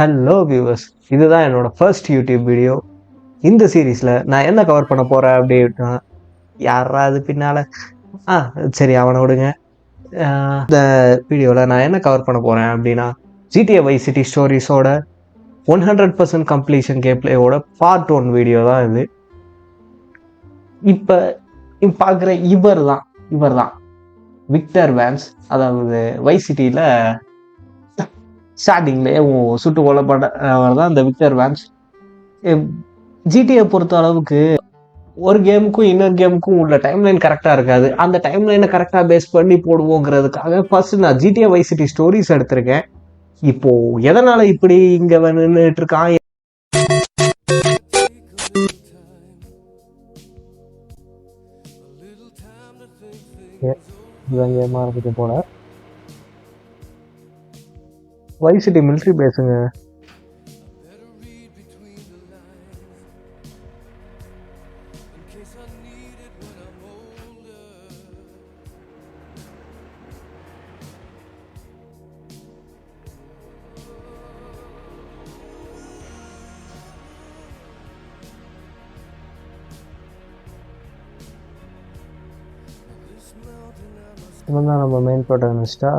Hello viewers, இதுதான் என்னோட first YouTube video. இந்த சீரீஸ்ல நான் என்ன கவர் பண்ண போறேன் அப்படின்னா, யாராவது பின்னால ஆ சரி அவனை விடுங்க. இந்த வீடியோல நான் என்ன கவர் பண்ண போறேன் அப்படின்னா, GTA வைஸ் சிட்டி ஸ்டோரிஸோட 100% கம்ப்ளீஷன் கேம் பிளேயோட பார்ட் 1 வீடியோ தான் இது. இப்ப பார்க்குற இவர் தான் விக்டர் வேன்ஸ். அதாவது வைஸ் சிட்டியில ஸ்டார்டிங்லேயே சுட்டு கொல்லப்பட்டவர் தான் இந்த விக்டர் வேன்ஸ். ஜிடிஏ பொறுத்த அளவுக்கு ஒரு கேமுக்கும் இன்னொரு கேமுக்கும் உள்ள டைம்லைன் கரெக்டா இருக்காது. அந்த டைம்லைனை கரெக்டா பேஸ் பண்ணி போடுவோங்கிறதுக்காக ஃபர்ஸ்ட் நான் ஜிடிஏ வைஸ் சிட்டி ஸ்டோரிஸ் எடுத்திருக்கேன். இப்போ எதனால இப்படி இங்க நின்றுட்டு இருக்கான், கேமா இருக்குது போல. வைஸ் சிட்டி மிலிட்ரி பேசுங்க. இவன் தான் நம்ம main ப்ரோட்டகனிஸ்டா.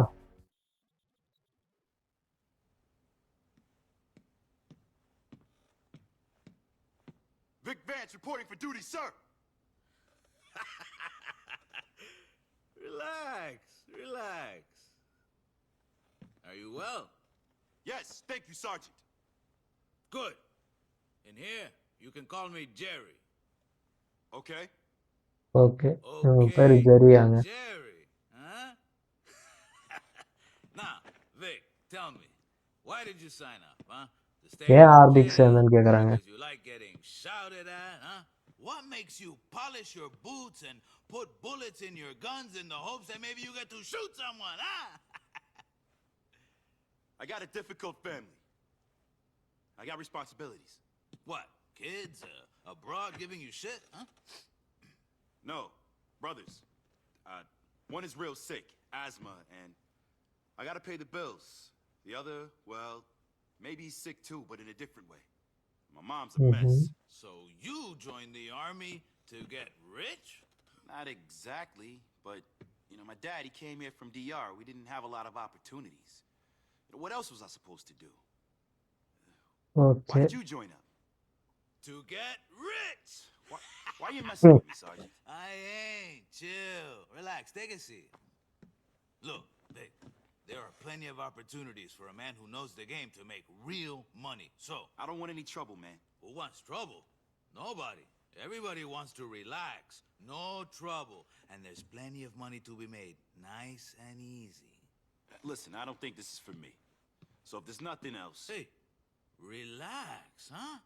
Vic Vance reporting for duty, sir. Relax. Are you well? Yes, thank you, Sergeant. Good. In here, you can call me Jerry. Okay. Okay, பேரு ஜெரியாங்க. Jerry, huh? Now, Vic, tell me, why did you sign up, huh? To stay ஏன் in ஆர்பிக் jail சேர்ந்தேன்னு கேக்குறாங்க. because you like getting shouted at, huh? What makes you polish your boots and put bullets in your guns in the hopes that maybe you get to shoot someone, huh? I got a difficult family. I got responsibilities. What, kids abroad giving you shit, huh? No, brothers. One is real sick, asthma, and I gotta pay the bills. The other, well, maybe he's sick too, but in a different way. My mom's a mess. So you joined the army to get rich? Not exactly, but, my dad, he came here from DR. We didn't have a lot of opportunities. What else was I supposed to do? Why okay, did you join up? To get rich! Why are you messing with me, Sergeant? I ain't. Chill. Relax. Take a seat. Look, Vic, there are plenty of opportunities for a man who knows the game to make real money. So, I don't want any trouble, man. who wants trouble? Nobody. Everybody wants to relax. No trouble. And there's plenty of money to be made. Nice and easy. Listen, I don't think this is for me. So if there's nothing else... Hey, relax, huh?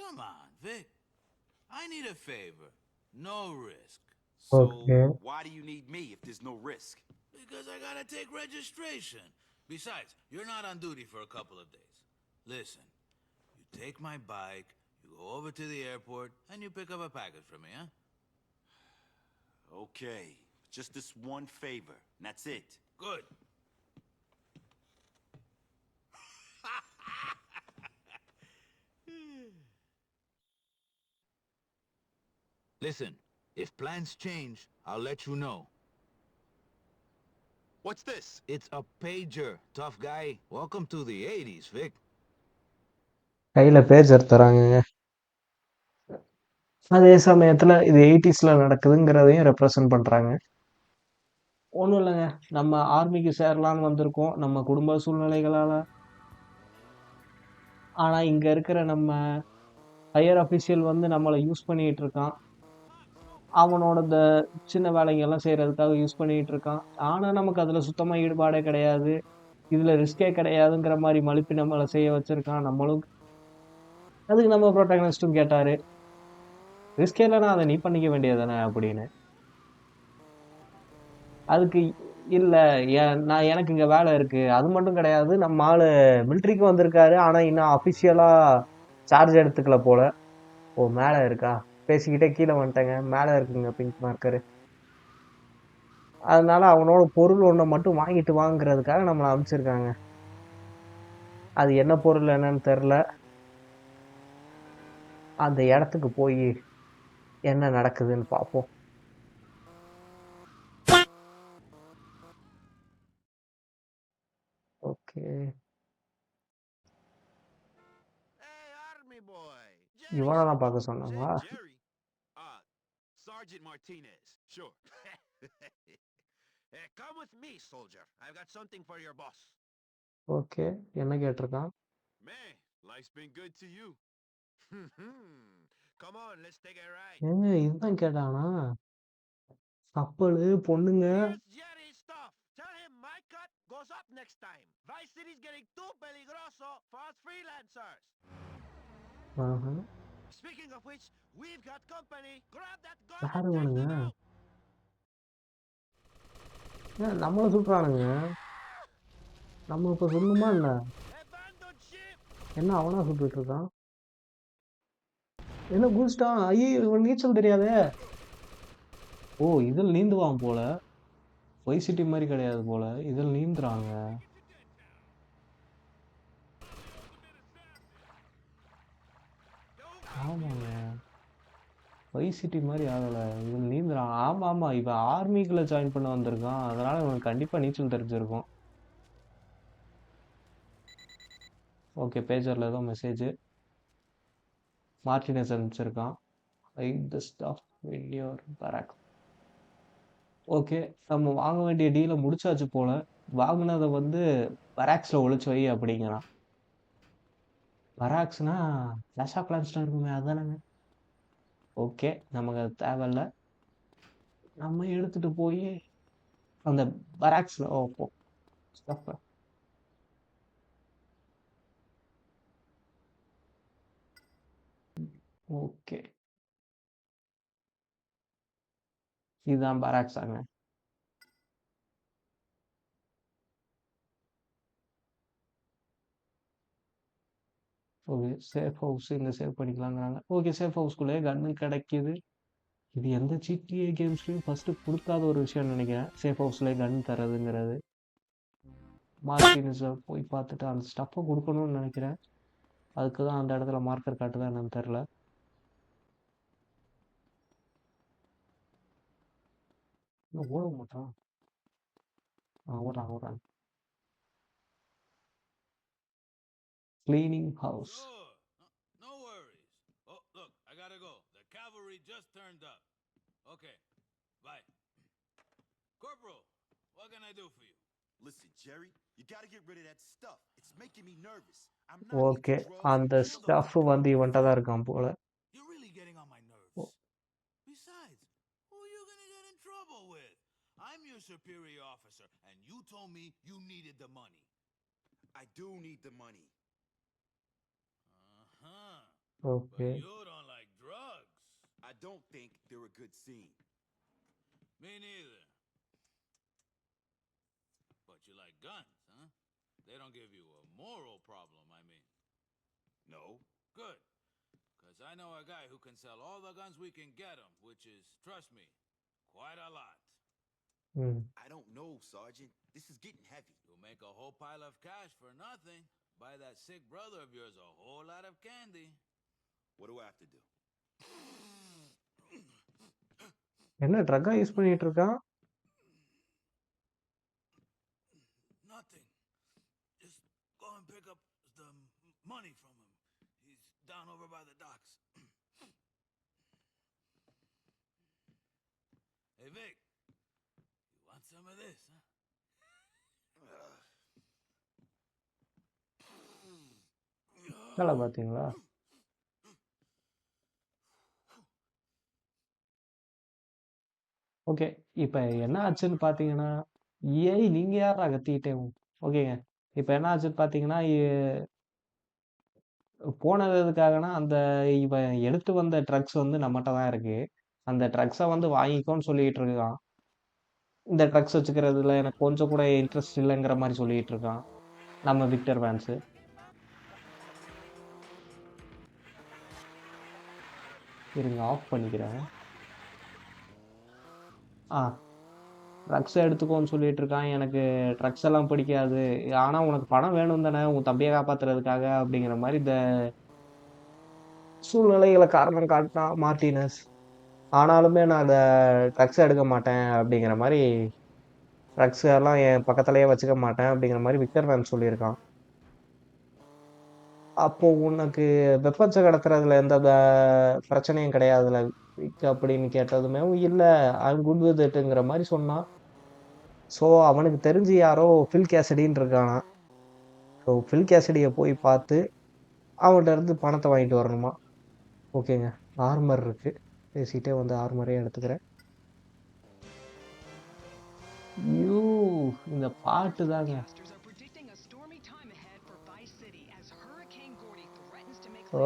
Come on, Vic. I need a favor. No risk. So Okay. why do you need me if there's no risk? Because I gotta take registration. Besides, you're not on duty for a couple of days. Listen, you take my bike, you go over to the airport, and you pick up a package for me, huh? Okay, just this one favor, and that's it. Good. Listen, if plans change, I'll let you know. What's this? It's a pager, tough guy. Welcome to the 80s, Vic. கையில pager தராங்க. அதே சமயத்துல இது 80ஸ்ல நடக்குதுங்கிறதையும் represent பண்றாங்க. ஒன்றும் இல்லைங்க, நம்ம ஆர்மிக்கு சேரலான்னு வந்திருக்கோம் நம்ம குடும்ப சூழ்நிலைகளால. ஆனா இங்க இருக்கிற நம்ம ஹையர் அஃபிஷியல் வந்து நம்மளை யூஸ் பண்ணிட்டு இருக்கான். அவனோட இந்த சின்ன வேலைங்கெல்லாம் செய்யறதுக்காக யூஸ் பண்ணிட்டு இருக்கான். ஆனா நமக்கு அதுல சுத்தமா ஈடுபாடே கிடையாது. இதுல ரிஸ்கே கிடையாதுங்கிற மாதிரி மழுப்பி நம்மளை செய்ய வச்சிருக்கான். நம்மளும் அதுக்கு நம்ம ப்ரோட்டகனிஸ்டும் கேட்டாரு, ரிஸ்கே இல்லைன்னா அதை நீ பண்ணிக்க வேண்டியதானே அப்படின்னு. அதுக்கு இல்ல, நான் எனக்கு இங்க வேலை இருக்கு. அது மட்டும் கிடையாது, நம்ம ஆளு மிலிட்ரிக்கு வந்திருக்காரு, ஆனா இன்னும் அபிஷியலா சார்ஜ் எடுத்துக்கல போல. ஓ, மேல இருக்கா? பேசிக்கிட்டே கீழே வந்துட்டேங்க. மேல இருக்குங்க பிங்க் மார்க்கரு. அதனால அவனோட பொருள் ஒன்றை மட்டும் வாங்கிட்டு வாங்குறதுக்காக நம்மளை அனுப்பிச்சிருக்காங்க. அது என்ன பொருள் என்னன்னு தெரில. அந்த இடத்துக்கு போய் என்ன நடக்குதுன்னு பார்ப்போம். Okay, Hey, Army boy. Jerry இவனை sent தான் you. பார்க்க சொன்னாங்களா? Said Jerry. Sergeant Martinez. Sure. Hey, come with me, soldier. I've got something for your boss. Okay, என்ன கேட்டிருக்கான்? Man, life's been good to you. Come on, let's take a ride. ஏங்க இதுதான் கேட்டானா? கப்பலு, பொண்ணுங்க. Here's Jerry's stuff. Tell him my cut goes up next time. Vice City's getting too peligroso for us freelancers. Aha. Speaking of which, we've got company. Grab that gun யாரு and take வேணுங்க? them out. ஏன் நம்மளை சுட்டுறானுங்க? நம்ம இப்ப சொல்லணுமா என்ன? Abandon ship. என்ன அவனா சுட்டுட்டு இருக்கான்? என்ன குதிச்சிட்டான்? ஐயோ, இவன் நீச்சல் தெரியாதே. ஓ, இதில் நீந்துவான் போல. வைசிட்டி மாதிரி கிடையாது போல. இதில் நீந்துறாங்க. ஆமாங்க, வைசிட்டி மாதிரி ஆகல. இவன் நீந்துறான். ஆமா ஆமா, இவன் ஆர்மிக்குள்ள ஜாயின் பண்ண வந்திருக்கான். அதனால இவனுக்கு கண்டிப்பா நீச்சல் தெரிஞ்சிருக்கும். ஓகே, பேஜர்ல ஏதோ மெசேஜ் மார்டினஸ் அனுப்பிச்சிருக்கான். Right the stuff in your barrack. Okay, நம்ம வாங்க வேண்டிய டீலை முடிச்சாச்சு போல. வாங்கினதை வந்து பராக்ஸ்ல ஒளிச்சு வை அப்படிங்கிறான். பராக்ஸ்னா கிளாஷ் ஆஃப் கிளான்ஸ்ல இருக்குமே, அதுதானங்க. ஓகே, நமக்கு அது தேவையில்ல. நம்ம எடுத்துட்டு போய் அந்த பராக்ஸ்ல ஓ ஸ்டஃப். ஓகே, இதுதான் பராக்ஸ் ஆங்க. ஓகே, சேஃப் ஹவுஸ் இங்கே சேவ் பண்ணிக்கலாங்கிறாங்க. ஓகே, சேஃப் ஹவுஸ்குள்ளேயே கன்னு கிடைக்கிது. இது எந்த ஜிடிஏ கேம்ஸ்லையும் ஃபஸ்ட்டு கொடுக்காத ஒரு விஷயம்னு நினைக்கிறேன், சேஃப் ஹவுஸ்லேயே கன் தரதுங்கிறது. மார்டினஸை போய் பார்த்துட்டு அந்த ஸ்டஃப்பை கொடுக்கணும்னு நினைக்கிறேன். அதுக்கு தான் அந்த இடத்துல மார்க்கர் காட்டுதா என்னன்னு தெரில. இன்னும் ஓட மாட்டான். ஓடுறான். Cleaning house. Sure. No worries. Oh, look, I gotta go. The cavalry just turned up. Okay, bye. Corporal, what can I do for you? Listen, Jerry, you gotta get rid of that stuff. It's making me nervous. I'm not okay, into drugs. அந்த Handle the stuff fucking வந்து gun. இவன்ட்ட தான் இருக்கான் போல. You're really getting on my nerves. Oh. Besides, who are you gonna get in trouble with? I'm your superior officer, and you told me you needed the money. I do need the money. Uh-huh. Okay, But you don't like drugs. I don't think they're a good scene. Me neither. But you like guns, huh? They don't give you a moral problem, I mean. No. Good. Because I know a guy who can sell all the guns we can get him, which is, trust me, quite a lot. ம், I don't know, Sergeant. This is getting heavy. You'll make a whole pile of cash for nothing. Buy that sick brother of yours a whole lot of candy. What do I have to do? என்ன ட்ரக்கா use பண்ணிட்டு இருக்கான்? Nothing. Just go and pick up the money from him. He's down over by the docks. Hey, Vic. You want some of this, huh? வேலை பார்த்தீங்களா? Okay, இப்போ என்ன ஆச்சுன்னு பார்த்தீங்கன்னா, ஏய் நீங்கள் யாரா கத்திக்கிட்டே? ஓகேங்க, இப்போ என்ன ஆச்சுன்னு பார்த்தீங்கன்னா, போனது எதுக்காகனா, அந்த இவன் எடுத்து வந்த ட்ரக்ஸ் வந்து நம்மகிட்ட தான் இருக்கு. அந்த ட்ரக்ஸை வந்து வாங்கிக்கோன்னு சொல்லிட்டு இருக்கான். இந்த ட்ரக்ஸ் வச்சுக்கிறதுல எனக்கு கொஞ்சம் கூட இன்ட்ரெஸ்ட் இல்லைங்கிற மாதிரி சொல்லிட்டு இருக்கான் நம்ம விக்டர் வேன்ஸு. இருங்க, ஆஃப் பண்ணிக்கிறேன். ஆ ட்ரக்ஸ் எடுத்துக்கோன்னு சொல்லிட்டு இருக்கான். எனக்கு ட்ரக்ஸ் எல்லாம் பிடிக்காது. ஆனா உனக்கு பணம் வேணும் தானே உன் தம்பியை காப்பாத்துறதுக்காக அப்படிங்கிற மாதிரி இந்த சூழ்நிலைகளை காரணம் காட்டினான் மார்டினஸ். ஆனாலுமே நான் அந்த ட்ரக்ஸ் எடுக்க மாட்டேன் அப்படிங்கிற மாதிரி, ட்ரக்ஸ் எல்லாம் என் பக்கத்துலயே வச்சுக்க மாட்டேன் அப்படிங்கிற மாதிரி விக்டர் வேன் சொல்லியிருக்கான். அப்போ உனக்கு வெப்பன்ஸை கடத்துறதுல எந்த பிரச்சனையும் கிடையாதுல்ல விக் அப்படின்னு கேட்டதுமே, இல்ல ஐம் குட் வித் இட்ங்கிற மாதிரி சொன்னான். ஸோ அவனுக்கு தெரிஞ்சு யாரோ ஃபில் கேசடின்னு இருக்கானா. ஸோ ஃபில் கேசடியை போய் பார்த்து அவன்கிட்ட இருந்து பணத்தை வாங்கிட்டு வரணுமா. ஓகேங்க, ஆர்மர் இருக்கு. பேசிட்டே வந்து ஆர்மரே எடுத்துக்கிறேன். ஐயோ, இந்த பாட்டு தாங்க.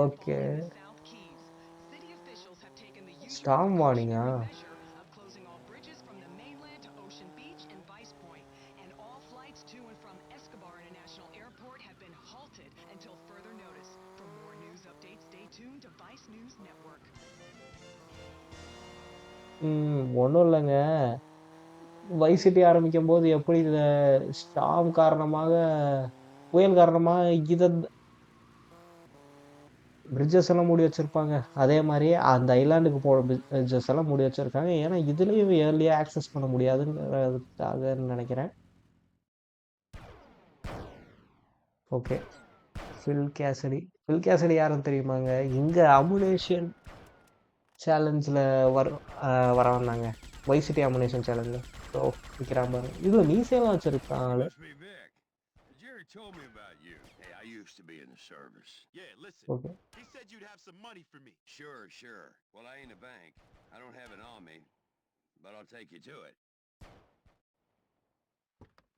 ஓகே, ஸ்டார்ம் வார்னிங்கா? ஒன்றும் இல்லைங்க. வைஸ் சிட்டி ஆரம்பிக்கும் போது எப்படி இந்த ஸ்டார்ம் காரணமாக, புயல் காரணமாக இதை பிரிட்ஜஸ் எல்லாம் மூடி வச்சிருப்பாங்க, அதே மாதிரி அந்த ஐலாண்டுக்கு போகிற பிரிட்ஜஸ் எல்லாம் மூடி வச்சிருக்காங்க. ஏன்னா இதுலேயும் ஏர்லியாக ஆக்சஸ் பண்ண முடியாதுங்கிறதுக்காக நினைக்கிறேன். ஓகே, ஃபில் கேசடி யாருன்னு தெரியுமாங்க? இங்கே அமுனேஷன் சேலஞ்சில் வர வந்தாங்க. வைஸ் சிட்டி அமுனேஷன் சேலஞ்சில். ஸோ விற்கிறான் பாருங்க. இதில் மீசையெல்லாம் வச்சுருக்கான் ஆள். Must be Vic. Jerry told me about you. Hey, I used to be in the service. Yeah, listen. Okay, He said you'd have some money for me. Sure. Well, I ain't a bank. I don't have it on me, but I'll take you to it.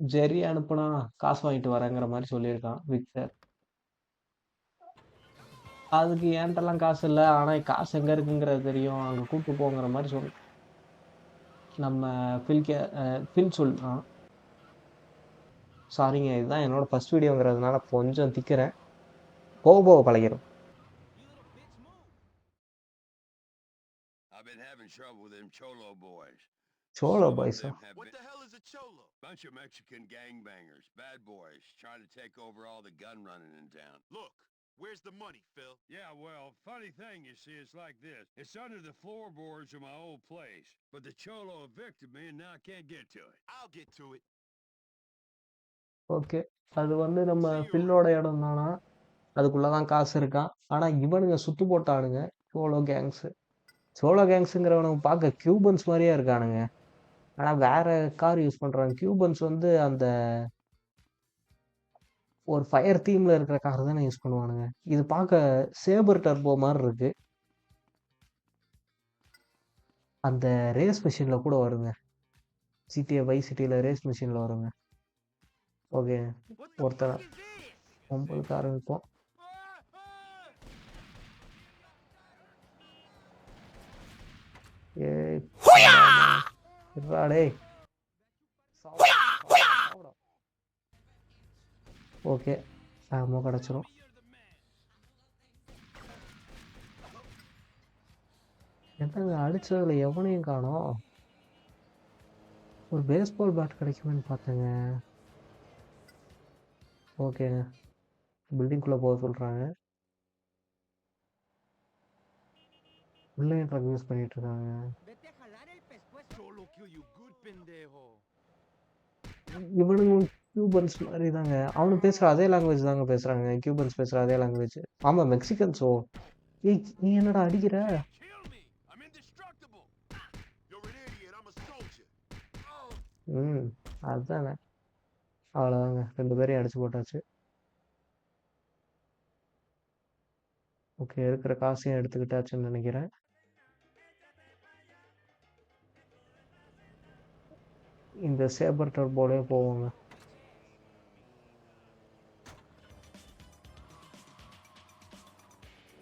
Jerry அனுப்புனா காசு வாங்கிட்டு வரேங்கிற மாதிரி சொல்லியிருக்கான் Victor. அதுக்கு என்கிட்டலாம் காசு இல்லை, ஆனால் காசு எங்கே இருக்குங்கிறது தெரியும், அங்கே கூப்பிட்டு போங்கிற மாதிரி சொல்லு நம்ம ஃபில் சொல்லுறான். சாரிங்க, இதுதான் என்னோட ஃபர்ஸ்ட் வீடியோங்கிறதுனால கொஞ்சம் திக்கிறேன். போக பழகிடும். I've been having trouble with them Cholo boys. Solo Some of பாய்ஸா? them have What been- the hell is a cholo? Bunch of Mexican gangbangers, bad boys, trying to take over all the gun running in town. Look, where's the money, Phil? Yeah, well, funny thing, you see, it's like this. It's under the floorboards of my old place, but the Cholo evicted me and now I can't get to it. I'll get to it. Okay, அது வந்து நம்ம ஃபில்லோட இடம் தானா, அதுக்குள்ளதான் காசு இருக்கான். ஆனால் இவனுங்க சுத்து போட்டானுங்க சோலோ கேங்ஸுங்கிறவனுங்க பார்க்க கியூபன்ஸ் மாதிரியே இருக்கானுங்க. ஆனால் வேற கார் யூஸ் பண்ணுறாங்க. கியூபன்ஸ் வந்து அந்த ஒரு ஃபயர் தீமில் இருக்கிற கார் தானே யூஸ் பண்ணுவானுங்க. இது பார்க்க சேபர் டர்போ மாதிரி இருக்கு. அந்த ரேஸ் மிஷினில் கூட வருங்க. வைஸ் சிட்டியில் ரேஸ் மிஷினில் வருங்க. ஓகே, What the ஒருத்தர் fuck is this? 9 கார் இருக்கும். ஓகே, ஆமோ கிடச்சிரும். என்னங்க அடிச்சதுல எவனையும் காணோம். ஒரு பேஸ்பால் பேட் கிடைக்குமேன்னு பார்த்தேங்க. ஓகேங்க, பில்டிங்குள்ளே போக சொல்கிறாங்க. உள்ளே ட்ரக் யூஸ் பண்ணிட்டு இருக்காங்க. Cholo kill you good, pendejo. இவனுங்க கியூபன்ஸ் மாதிரி தாங்க. அவனு பேசுகிற அதே லாங்குவேஜ் தாங்க பேசுகிறாங்க. கியூபன்ஸ் பேசுகிற அதே லாங்குவேஜ். ஆமாம், மெக்சிகன்ஸோ. ஏய், நீ என்னடா அடிக்கிற? Kill me. I'm indestructible. You're an idiot. I'm a soldier. அதுதானே. அவ்வளோதாங்க, 2 பேரையும் அடிச்சு போட்டாச்சு. ஓகே, இருக்கிற காசையும் எடுத்துக்கிட்டாச்சுன்னு நினைக்கிறேன். இந்த சேபர் டர்போலே போவோங்க.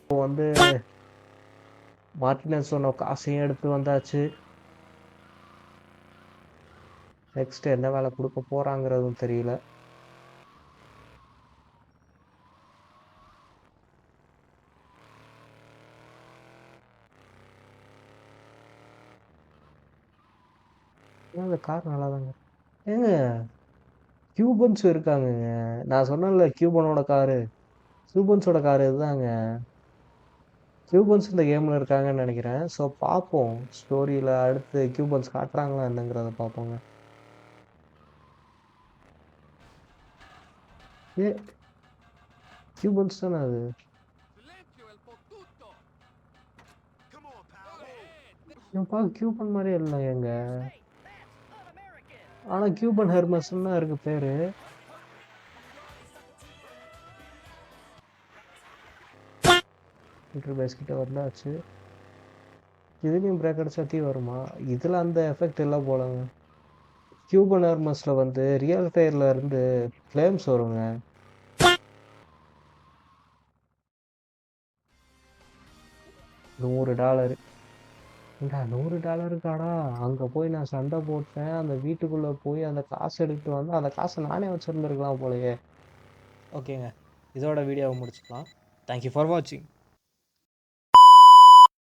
இப்போ வந்து மார்டினஸ் சொன்ன காசையும் எடுத்து வந்தாச்சு. நெக்ஸ்ட் என்ன வேலை கொடுக்க போறாங்கிறதும் தெரியல. அந்த கார் நல்லாதாங்க ஏங்க கியூபன்ஸ் இருக்காங்கங்க. நான் சொன்னேன்ல கியூபனோட காரு. கியூபன்ஸோட காரு இதுதாங்க. கியூபன்ஸ் இந்த கேம்ல இருக்காங்கன்னு நினைக்கிறேன். ஸோ பார்ப்போம். ஸ்டோரியில அடுத்து கியூபன்ஸ் காட்டுறாங்களா என்னங்கிறத பார்ப்போங்க. ஏ கியூபன்ஸ் தானே அது? இவன் பார்க்க கியூபன் மாதிரியே இல்லையேங்க. ஆனா கியூபன் ஹெர்மஸ்ன்னு தான் இருக்கு பேரு. மீட்டர் பேஸ் கிட்ட வந்தாச்சு. இதுலயும் பிரேக் அடிச்சா தீ வருமா? இதுல அந்த எஃபெக்ட் எல்லாம் போலங்க. கியூபன் ஹெர்மஸ்ல வந்து ரியல் ஃபயர்ல இருந்து ஃப்ளேம்ஸ் வருங்க. $100. ஏண்டா $100க்காடா அங்க போய் நான் சண்டை போட்டேன். அந்த வீட்டுக்குள்ள போய் அந்த காசு எடுத்துட்டு வந்து அந்த காசை நானே வச்சிருந்துருக்கலாம் போலயே. ஓகேங்க, இதோட வீடியோவை முடிச்சுக்கலாம். தேங்க்யூ ஃபார் வாட்சிங்.